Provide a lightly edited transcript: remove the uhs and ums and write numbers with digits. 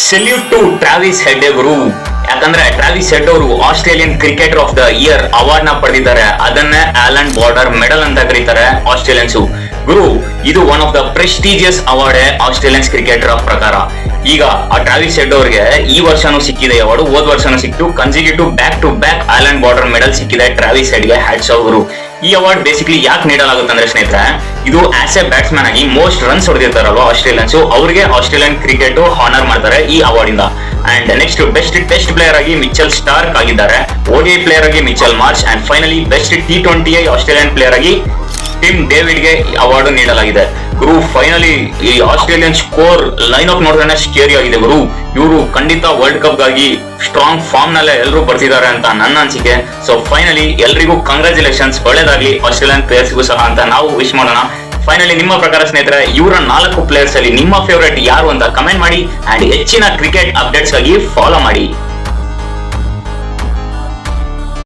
Salute to Travis head ಗುರು. ಯಾಕಂದ್ರೆ Travis head ಅವರು Australian cricketer of the year award ನ ಪಡೆದಿದ್ದಾರೆ. ಅದನ್ನೇ ಆಲನ್ ಬಾರ್ಡರ್ ಮೆಡಲ್ ಅಂತ ಕರೀತಾರೆ ಆಸ್ಟ್ರೇಲಿಯನ್ಸ್. ಗುರು, ಇದು one of the prestigious award Australians cricketer ಪ್ರಕಾರ. ಈಗ ಆ ಟ್ರಾವಿಸ್ ಹೆಡ್ ಅವರಿಗೆ ಈ ವರ್ಷನೂ ಸಿಕ್ಕಿದೆ ಅವಾರ್ಡ್, ಹೋದ್ ವರ್ಷನೂ ಸಿಕ್ತು. Consecutive back to back Allan Border medal ಸಿಕ್ಕಿದೆ ಟ್ರಾವಿಸ್ ಹೆಡ್ ಗೆ. ಹ್ಯಾಟ್ಸ್ ಆಫ್ ಗುರು. ಈ ಅವಾರ್ಡ್ ಬೇಸಿಕಲಿ ಯಾಕೆ ನೀಡಲಾಗುತ್ತೆ ಅಂದ್ರೆ ಸ್ನೇಹಿತರೆ, ಇದು ಆಸ್ ಎ ಬ್ಯಾಟ್ಸ್ಮನ್ ಆಗಿ ಮೋಸ್ಟ್ ರನ್ಸ್ ಹೊಡೆದಿರ್ತಾರಲ್ವಾ ಆಸ್ಟ್ರೇಲಿಯನ್ಸ್, ಅವರಿಗೆ ಆಸ್ಟ್ರೇಲಿಯನ್ ಕ್ರಿಕೆಟ್ ಹಾನರ್ ಮಾಡ್ತಾರೆ ಈ ಅವಾರ್ಡ್ ಇಂದ. And next best test player ಆಗಿ ಮಿಚೆಲ್ ಸ್ಟಾರ್ಕ್ ಆಗಿದ್ದಾರೆ, ODI ಪ್ಲೇಯರ್ ಆಗಿ Mitchell Marsh, and finally best T20 Australian player ಆಗಿ ಟಿಮ್ ಡೇವಿಡ್ ಗೆ ಅವಾರ್ಡ್ ನೀಡಲಾಗಿದೆ. ಗುರು, ಫೈನಲಿ ಈ ಆಸ್ಟ್ರೇಲಿಯನ್ ಸ್ಕೋರ್ ಲೈನ್ ಅಪ್ ನೋಡಿದ್ರೆ ಸ್ಕೇರಿ ಆಗಿದೆ ಗುರು. ಇವರು ಖಂಡಿತ ವರ್ಲ್ಡ್ ಕಪ್ ಗಾಗಿ ಸ್ಟ್ರಾಂಗ್ ಫಾರ್ಮ್ ನಲ್ಲೇ ಎಲ್ಲರೂ ಬರ್ತಿದ್ದಾರೆ ಅಂತ ನನ್ನ ಅನಿಸಿಕೆ. ಸೊ ಫೈನಲಿ ಎಲ್ರಿಗೂ ಕಂಗ್ರಾಚುಲೇಷನ್ಸ್, ಒಳ್ಳೇದಾಗ್ಲಿ ಆಸ್ಟ್ರೇಲಿಯನ್ ಪ್ಲೇಯರ್ಸ್ಗೂ ಸಹ ಅಂತ ನಾವು ವಿಶ್ ಮಾಡೋಣ. ಫೈನಲಿ ನಿಮ್ಮ ಪ್ರಕಾರ ಸ್ನೇಹಿತರೆ, ಇವರ 4 ಪ್ಲೇಯರ್ಸ್ ಅಲ್ಲಿ ನಿಮ್ಮ ಫೇವರೇಟ್ ಯಾರು ಅಂತ ಕಮೆಂಟ್ ಮಾಡಿ. ಅಂಡ್ ಹೆಚ್ಚಿನ ಕ್ರಿಕೆಟ್ ಅಪ್ಡೇಟ್ಸ್ ಆಗಿ ಫಾಲೋ ಮಾಡಿ.